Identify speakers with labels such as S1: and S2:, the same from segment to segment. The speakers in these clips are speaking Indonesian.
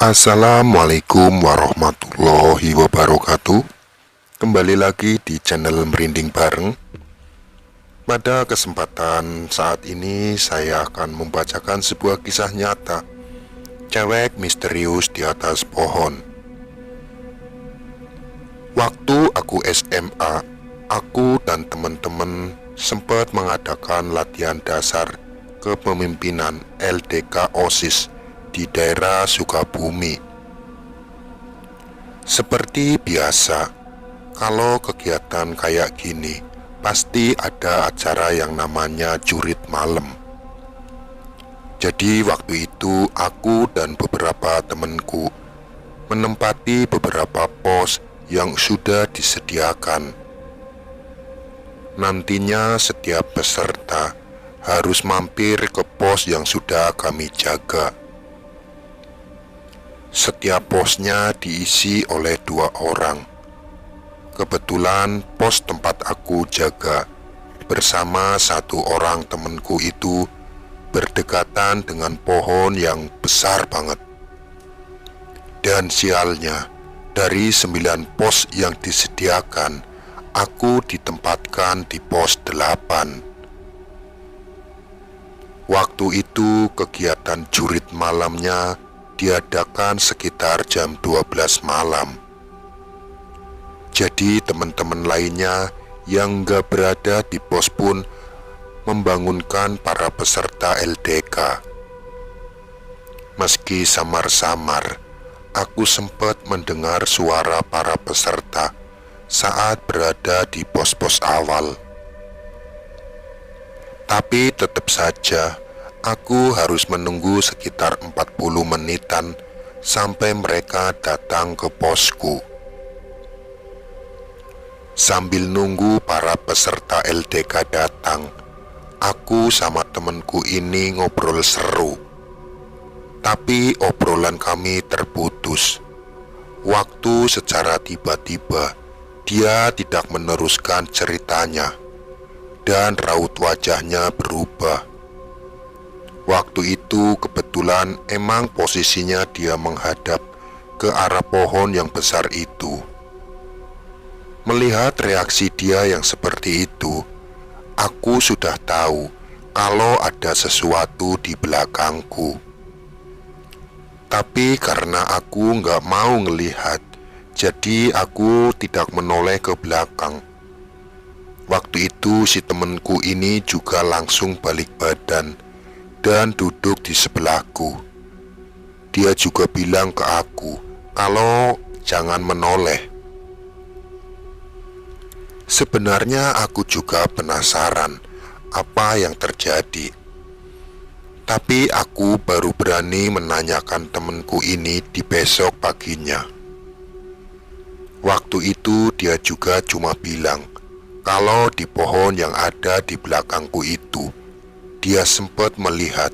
S1: Assalamualaikum warahmatullahi wabarakatuh. Kembali lagi di channel Merinding Bareng. Pada kesempatan saat ini saya akan membacakan sebuah kisah nyata cewek misterius di atas pohon. Waktu aku SMA, aku dan teman-teman sempat mengadakan latihan dasar kepemimpinan LDK OSIS di daerah Sukabumi. Seperti biasa, kalau kegiatan kayak gini, pasti ada acara yang namanya jurit malam. Jadi waktu itu aku dan beberapa temanku menempati beberapa pos yang sudah disediakan. Nantinya setiap peserta harus mampir ke pos yang sudah kami jaga. Setiap posnya diisi oleh 2 orang. Kebetulan pos tempat aku jaga bersama 1 orang temanku itu berdekatan dengan pohon yang besar banget. Dan sialnya, dari 9 pos yang disediakan, aku ditempatkan di pos 8. Waktu itu kegiatan jurit malamnya diadakan sekitar jam 12 malam. Jadi teman-teman lainnya yang gak berada di pos pun membangunkan para peserta LDK. Meski samar-samar, aku sempat mendengar suara para peserta saat berada di pos-pos awal. Tapi tetap saja aku harus menunggu sekitar 40 menitan sampai mereka datang ke posku. Sambil nunggu para peserta LDK datang, aku sama temanku ini ngobrol seru. Tapi obrolan kami terputus. Waktu secara tiba-tiba dia tidak meneruskan ceritanya dan raut wajahnya berubah. Waktu itu kebetulan emang posisinya dia menghadap ke arah pohon yang besar itu. Melihat reaksi dia yang seperti itu, aku sudah tahu kalau ada sesuatu di belakangku. Tapi karena aku nggak mau ngelihat, jadi aku tidak menoleh ke belakang. Waktu itu si temanku ini juga langsung balik badan dan duduk di sebelahku. Dia juga bilang ke aku kalau jangan menoleh. Sebenarnya aku juga penasaran apa yang terjadi. Tapi aku baru berani menanyakan temanku ini di besok paginya. Waktu itu dia juga cuma bilang kalau di pohon yang ada di belakangku itu, dia sempat melihat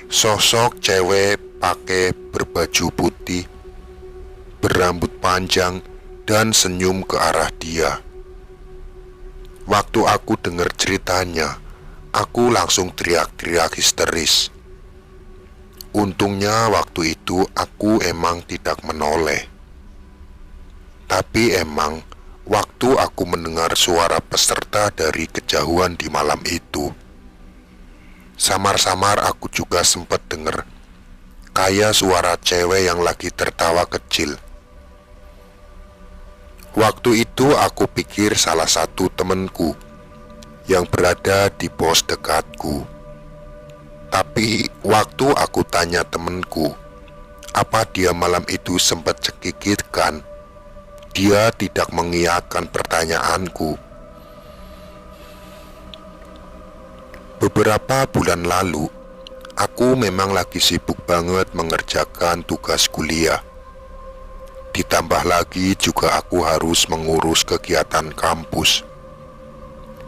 S1: sosok cewek pakai berbaju putih, berambut panjang, dan senyum ke arah dia. Waktu aku dengar ceritanya, aku langsung teriak-teriak histeris. Untungnya waktu itu aku emang tidak menoleh. Tapi emang waktu aku mendengar suara peserta dari kejauhan di malam itu, samar-samar aku juga sempat dengar kayak suara cewek yang lagi tertawa kecil. Waktu itu aku pikir salah satu temanku yang berada di pos dekatku. Tapi waktu aku tanya temanku apa dia malam itu sempat cekikitkan, dia tidak mengiyakan pertanyaanku. Beberapa bulan lalu, aku memang lagi sibuk banget mengerjakan tugas kuliah. Ditambah lagi juga aku harus mengurus kegiatan kampus.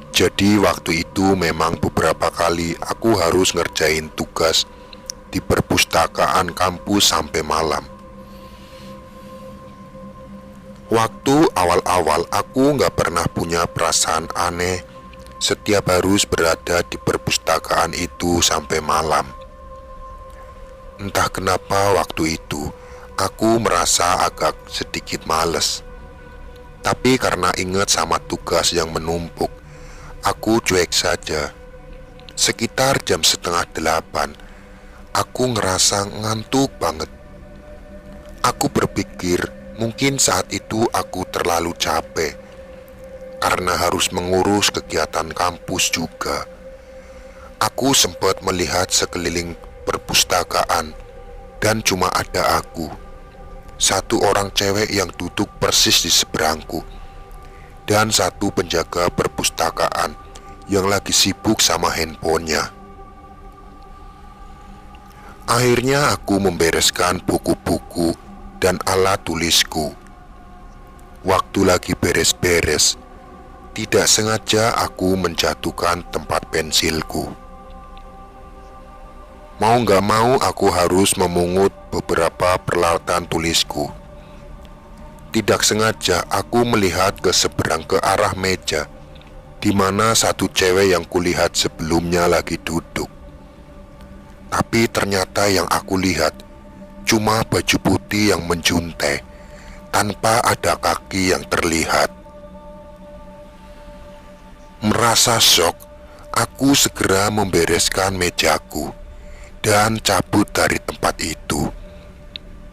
S1: Jadi waktu itu memang beberapa kali aku harus ngerjain tugas di perpustakaan kampus sampai malam. Waktu awal-awal aku gak pernah punya perasaan aneh setiap harus berada di perpustakaan itu sampai malam. Entah kenapa waktu itu Aku merasa agak sedikit males. Tapi karena ingat sama tugas yang menumpuk, aku cuek saja. Sekitar jam 7:30, aku ngerasa ngantuk banget. Aku berpikir mungkin saat itu aku terlalu capek karena harus mengurus kegiatan kampus juga. Aku sempat melihat sekeliling perpustakaan dan cuma ada aku, satu orang cewek yang duduk persis di seberangku, dan satu penjaga perpustakaan yang lagi sibuk sama handphonenya. Akhirnya aku membereskan buku-buku dan alat tulisku. Waktu lagi beres-beres, tidak sengaja aku menjatuhkan tempat pensilku. Mau gak mau aku harus memungut beberapa peralatan tulisku. Tidak sengaja aku melihat ke seberang ke arah meja, di mana satu cewek yang kulihat sebelumnya lagi duduk. Tapi ternyata yang aku lihat cuma baju putih yang menjuntai, tanpa ada kaki yang terlihat. Merasa syok, aku segera membereskan mejaku dan cabut dari tempat itu.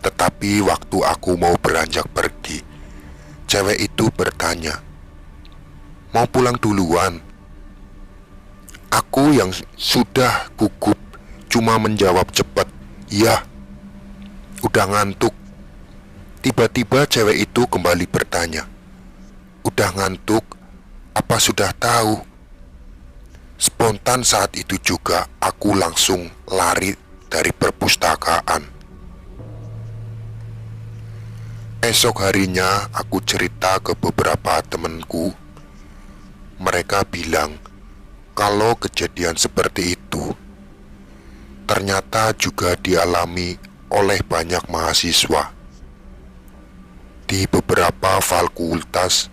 S1: Tetapi waktu aku mau beranjak pergi, cewek itu bertanya, "Mau pulang duluan?" Aku yang sudah gugup cuma menjawab cepat, "Iya, udah ngantuk." Tiba-tiba cewek itu kembali bertanya, "Udah ngantuk? Apa sudah tahu?" Spontan saat itu juga aku langsung lari dari perpustakaan. Esok harinya aku cerita ke beberapa temanku. Mereka bilang kalau kejadian seperti itu ternyata juga dialami oleh banyak mahasiswa di beberapa fakultas,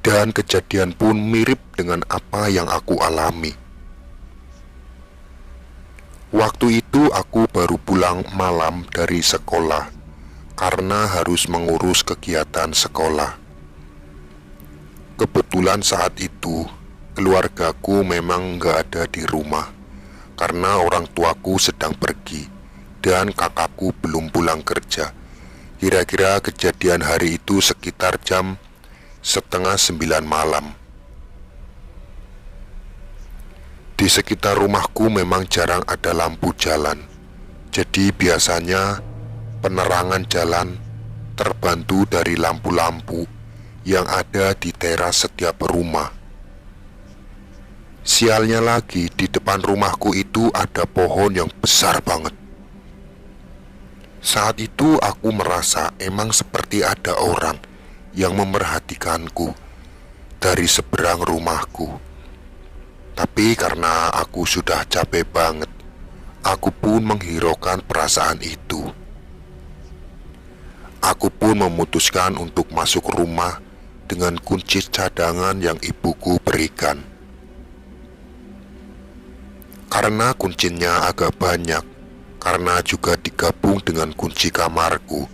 S1: dan kejadian pun mirip dengan apa yang aku alami. Waktu itu aku baru pulang malam dari sekolah karena harus mengurus kegiatan sekolah. Kebetulan saat itu keluargaku memang gak ada di rumah karena orang tuaku sedang pergi dan kakakku belum pulang kerja. Kira-kira kejadian hari itu sekitar jam 8:30 malam. Di sekitar rumahku memang jarang ada lampu jalan, jadi biasanya penerangan jalan terbantu dari lampu-lampu yang ada di teras setiap rumah. Sialnya lagi, di depan rumahku itu ada pohon yang besar banget. Saat itu aku merasa emang seperti ada orang yang memerhatikanku dari seberang rumahku. Tapi karena aku sudah capek banget, aku pun menghiraukan perasaan itu. Aku pun memutuskan untuk masuk rumah dengan kunci cadangan yang ibuku berikan. Karena kuncinya agak banyak, karena juga digabung dengan kunci kamarku,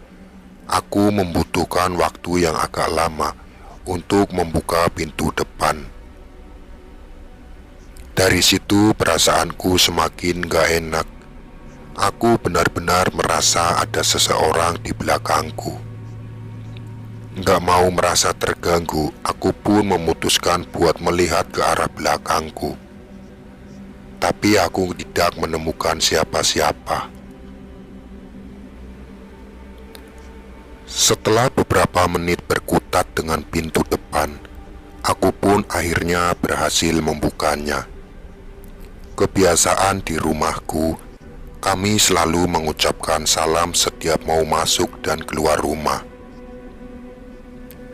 S1: aku membutuhkan waktu yang agak lama untuk membuka pintu depan. Dari situ perasaanku semakin gak enak. Aku benar-benar merasa ada seseorang di belakangku. Gak mau merasa terganggu, aku pun memutuskan buat melihat ke arah belakangku. Tapi aku tidak menemukan siapa-siapa. Setelah beberapa menit berkutat dengan pintu depan, aku pun akhirnya berhasil membukanya. Kebiasaan di rumahku, kami selalu mengucapkan salam setiap mau masuk dan keluar rumah.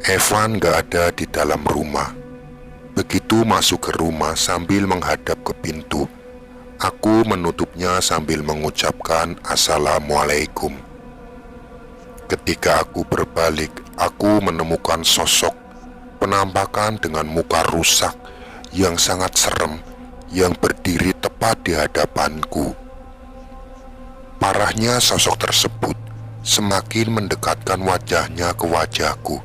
S1: Evan gak ada di dalam rumah. Begitu masuk ke rumah sambil menghadap ke pintu, aku menutupnya sambil mengucapkan Assalamualaikum. Ketika aku berbalik, aku menemukan sosok penampakan dengan muka rusak yang sangat serem yang berdiri tepat di hadapanku. Parahnya sosok tersebut semakin mendekatkan wajahnya ke wajahku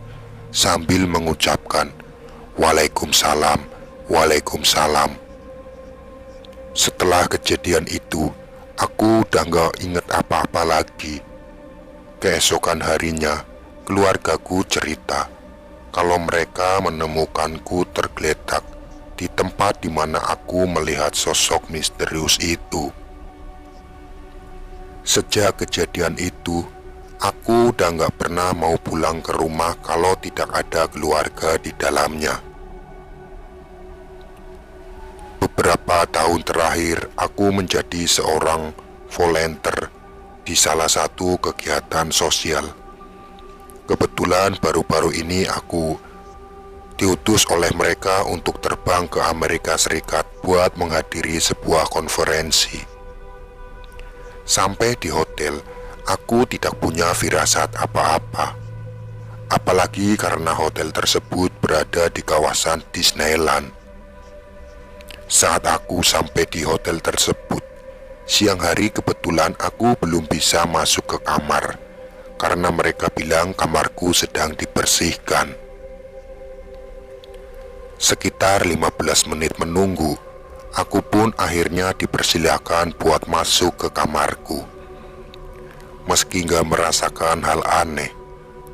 S1: sambil mengucapkan, "Waalaikumsalam, waalaikumsalam." Setelah kejadian itu, aku udah gak inget apa-apa lagi. Keesokan harinya, keluargaku cerita kalau mereka menemukanku tergeletak di tempat di mana aku melihat sosok misterius itu. Sejak kejadian itu, aku udah gak pernah mau pulang ke rumah kalau tidak ada keluarga di dalamnya. Beberapa tahun terakhir, aku menjadi seorang volunteer di salah satu kegiatan sosial. Kebetulan baru-baru ini aku diutus oleh mereka untuk terbang ke Amerika Serikat buat menghadiri sebuah konferensi. Sampai di hotel, aku tidak punya firasat apa-apa. Apalagi karena hotel tersebut berada di kawasan Disneyland. Saat aku sampai di hotel tersebut, siang hari kebetulan aku belum bisa masuk ke kamar karena mereka bilang kamarku sedang dibersihkan. Sekitar 15 menit menunggu, aku pun akhirnya dipersilakan buat masuk ke kamarku. Meski gak merasakan hal aneh,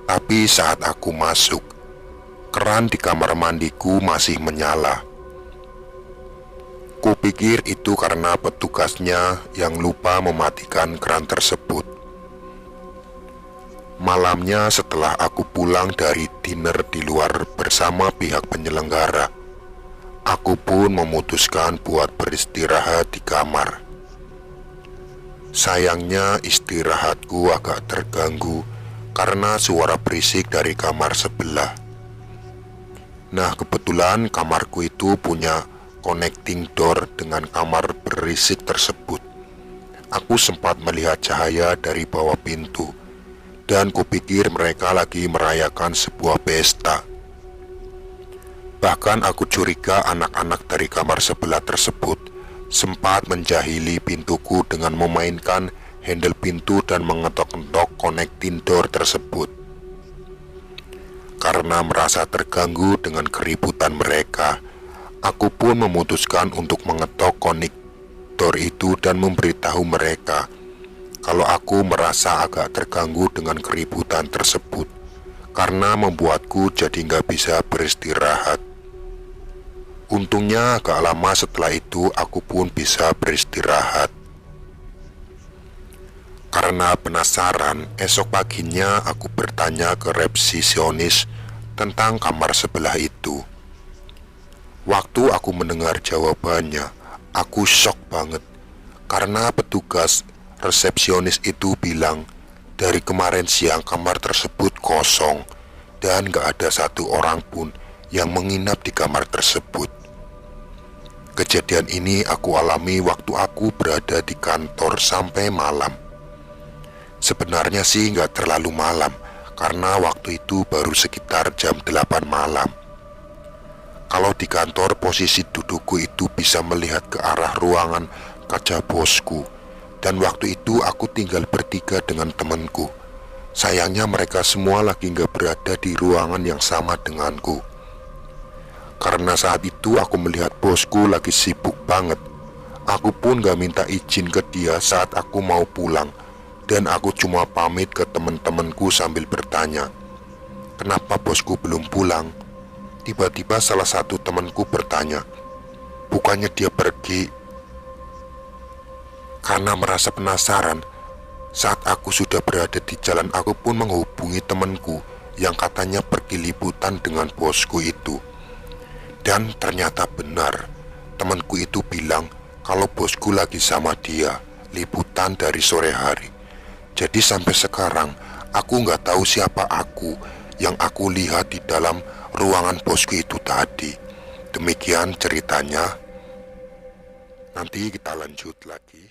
S1: tapi saat aku masuk, keran di kamar mandiku masih menyala. Kupikir itu karena petugasnya yang lupa mematikan keran tersebut. Malamnya setelah aku pulang dari dinner di luar bersama pihak penyelenggara, aku pun memutuskan buat beristirahat di kamar. Sayangnya istirahatku agak terganggu karena suara berisik dari kamar sebelah. Nah, kebetulan kamarku itu punya connecting door dengan kamar berisik tersebut. Aku sempat melihat cahaya dari bawah pintu dan kupikir mereka lagi merayakan sebuah pesta. Bahkan aku curiga anak-anak dari kamar sebelah tersebut sempat menjahili pintuku dengan memainkan handle pintu dan mengetok-ketok connecting door tersebut. Karena merasa terganggu dengan keributan mereka, aku pun memutuskan untuk mengetok konektor itu dan memberitahu mereka kalau aku merasa agak terganggu dengan keributan tersebut karena membuatku jadi gak bisa beristirahat. Untungnya agak lama setelah itu aku pun bisa beristirahat. Karena penasaran, esok paginya aku bertanya ke resepsionis tentang kamar sebelah itu. Waktu aku mendengar jawabannya, aku shock banget karena petugas resepsionis itu bilang dari kemarin siang kamar tersebut kosong dan gak ada satu orang pun yang menginap di kamar tersebut. Kejadian ini aku alami waktu aku berada di kantor sampai malam. Sebenarnya sih gak terlalu malam karena waktu itu baru sekitar jam 8 malam. Kalau di kantor posisi dudukku itu bisa melihat ke arah ruangan kaca bosku. Dan waktu itu aku tinggal bertiga dengan temanku. Sayangnya mereka semua lagi gak berada di ruangan yang sama denganku. Karena saat itu aku melihat bosku lagi sibuk banget. Aku pun gak minta izin ke dia saat aku mau pulang. Dan aku cuma pamit ke teman-temanku sambil bertanya, "Kenapa bosku belum pulang?" Tiba-tiba salah satu temanku bertanya, "Bukannya dia pergi?" Karena merasa penasaran, saat aku sudah berada di jalan aku pun menghubungi temanku yang katanya pergi liputan dengan bosku itu. Dan ternyata benar, temanku itu bilang kalau bosku lagi sama dia, liputan dari sore hari. Jadi sampai sekarang aku nggak tahu siapa aku yang aku lihat di dalam ruangan bosku itu tadi. Demikian ceritanya. Nanti kita lanjut lagi.